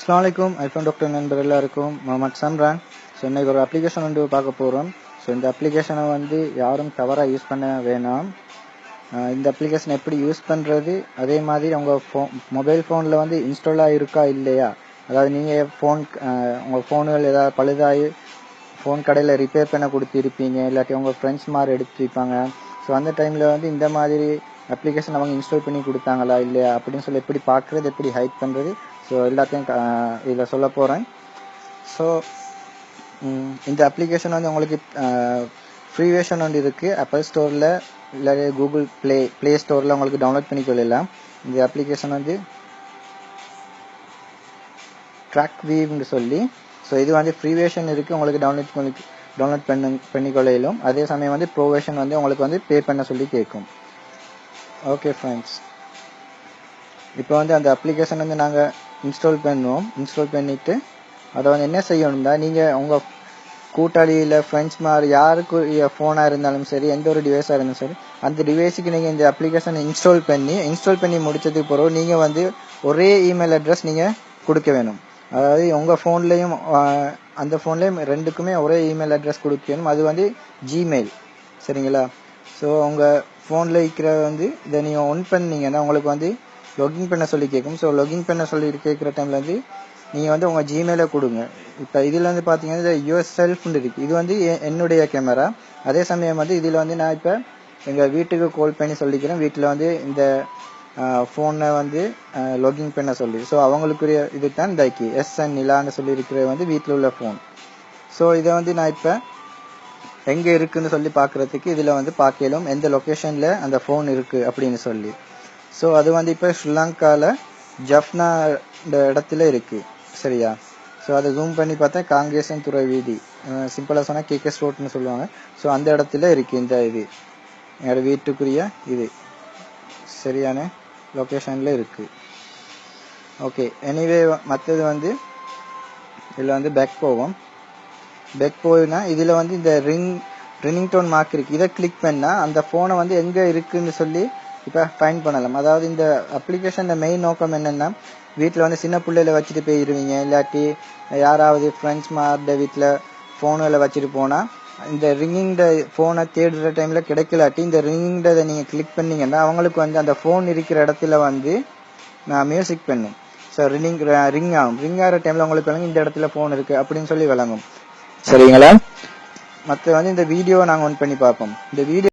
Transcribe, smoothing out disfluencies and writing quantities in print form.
அஸ்ஸலாமு iPhone doctor நண்பர் எல்லாருக்கும் முகமது சம்ரான். ஸோ இன்னைக்கு ஒரு அப்ளிகேஷன் வந்து பார்க்க போகிறோம். ஸோ இந்த அப்ளிகேஷனை வந்து யாரும் தவறாக யூஸ் பண்ண வேணாம். இந்த அப்ளிகேஷன் எப்படி யூஸ் பண்ணுறது, அதே மாதிரி உங்கள் மொபைல் ஃபோனில் வந்து இன்ஸ்டாலாக இருக்கா இல்லையா, அதாவது நீங்கள் உங்கள் ஃபோனுகள் ஏதாவது பழுதாகி ஃபோன் கடையில் ரிப்பேர் பண்ண கொடுத்துருப்பீங்க, இல்லாட்டி உங்கள் ஃப்ரெண்ட்ஸ் மாதிரி எடுத்துருப்பாங்க. ஸோ அந்த டைமில் வந்து இந்த மாதிரி அப்ளிகேஷன் அவங்க இன்ஸ்டால் பண்ணி கொடுத்தாங்களா இல்லையா அப்படின்னு சொல்லி எப்படி பார்க்குறது, எப்படி ஹைட் பண்ணுறது, ஸோ எல்லாத்தையும் இதில் சொல்ல போகிறேன். ஸோ இந்த அப்ளிகேஷன் வந்து உங்களுக்கு ஃப்ரீ வெர்ஷன் வந்து இருக்குது. ஆப்பிள் ஸ்டோரில் இல்லை கூகுள் ப்ளே ஸ்டோரில் உங்களுக்கு டவுன்லோட் பண்ணி கொள்ளலாம். இந்த அப்ளிகேஷன் வந்து ட்ராக் வீவ்னு சொல்லி, ஸோ இது வந்து ஃப்ரீ வெர்ஷன் இருக்குது, உங்களுக்கு டவுன்லோட் பண்ணிக்கொள்ளும். அதே சமயம் வந்து ப்ரோ வெர்ஷன் வந்து உங்களுக்கு வந்து பே பண்ண சொல்லி கேட்கும். ஓகே ஃப்ரெண்ட்ஸ், இப்போ வந்து அந்த அப்ளிகேஷன் வந்து நாங்கள் இன்ஸ்டால் பண்ணிவிட்டு அதை வந்து என்ன செய்யணும்னா, நீங்கள் உங்கள் கூட்டாளியில் ஃப்ரெண்ட்ஸ் மாதிரி யாருக்கு ஃபோனாக இருந்தாலும் சரி, எந்த ஒரு டிவைஸாக இருந்தாலும் சரி, அந்த டிவைஸுக்கு நீங்கள் இந்த அப்ளிகேஷனை இன்ஸ்டால் பண்ணி முடிச்சதுக்கு பிறகு நீங்கள் வந்து ஒரே இமெயில் அட்ரஸ் நீங்கள் கொடுக்க வேணும். அதாவது உங்கள் ஃபோன்லேயும் அந்த ஃபோன்லேயும் ரெண்டுக்குமே ஒரே இமெயில் அட்ரஸ் கொடுக்கணும். அது வந்து ஜிமெயில், சரிங்களா? ஸோ உங்கள் ஃபோனில் இருக்கிற வந்து இதை நீங்கள் ஒன் பண்ணீங்கன்னா உங்களுக்கு வந்து லொகின் பண்ண சொல்லி கேட்கும். ஸோ லொகின் பண்ண சொல்லி கேட்குற டைமில் வந்து நீங்கள் வந்து உங்கள் ஜிமெயிலை கொடுங்க. இப்போ இதில் வந்து பார்த்தீங்கன்னா இந்த யுவர் செல்ஃப்னு இருக்குது, இது வந்து என்னுடைய கேமரா. அதே சமயம் வந்து இதில் வந்து நான் இப்போ எங்கள் வீட்டுக்கு கால் பண்ணி சொல்லிக்கிறேன், வீட்டில் வந்து இந்த ஃபோனை வந்து லொகின் பண்ண சொல்லி. ஸோ அவங்களுக்குரிய இது தான் இந்த SN நிலான்னு சொல்லி இருக்கிற வந்து வீட்டில் உள்ள ஃபோன். ஸோ இதை வந்து நான் இப்போ எங்கே இருக்குன்னு சொல்லி பார்க்குறதுக்கு இதில் வந்து பார்க்கலாம் எந்த லொக்கேஷனில் அந்த ஃபோன் இருக்குது அப்படின்னு சொல்லி. ஸோ அது வந்து இப்போ ஸ்ரீலங்காவில் ஜஃப்னா இந்த இடத்துல இருக்குது, சரியா? ஸோ அதை ஜூம் பண்ணி பார்த்தா காங்கேசன் துறை வீதி, சிம்பிளாக சொன்னால் KK ரோட்னு சொல்லுவாங்க. ஸோ அந்த இடத்துல இருக்குது இந்த இது என்னோட வீட்டுக்குரிய இது சரியான லொக்கேஷனில் இருக்குது. ஓகே, எனிவே மற்றது வந்து இதில் வந்து பேக் போகுதுன்னா இதில் வந்து இந்த ரிங்கிங் டோன் மார்க் இருக்குது, இதை கிளிக் பண்ணால் அந்த ஃபோனை வந்து எங்கே இருக்குன்னு சொல்லி இப்போ ஃபைண்ட் பண்ணலாம். அதாவது இந்த அப்ளிகேஷன் மெயின் நோக்கம் என்னென்னா, வீட்டில் வந்து சின்ன பிள்ளைகளை வச்சுட்டு போயிடுவீங்க, இல்லாட்டி யாராவது ஃப்ரெண்ட்ஸ் மாதிரி வீட்டில் ஃபோனுகளை வச்சுட்டு போனால் இந்த ரிங்கிங் ஃபோனை தேடுற டைமில் கிடைக்கலாட்டி இந்த ரிங்கிங் இதை நீங்கள் கிளிக் பண்ணிங்கன்னா அவங்களுக்கு வந்து அந்த ஃபோன் இருக்கிற இடத்துல வந்து மியூசிக் பண்ணும். ஸோ ரிங் ஆகிற டைமில் உங்களுக்கு வந்து இந்த இடத்துல ஃபோன் இருக்குது அப்படின்னு சொல்லி விளங்கும், சரிங்களா? மற்ற வந்து இந்த வீடியோவை நாங்கள் ஆன் பண்ணி பார்ப்போம். இந்த வீடியோ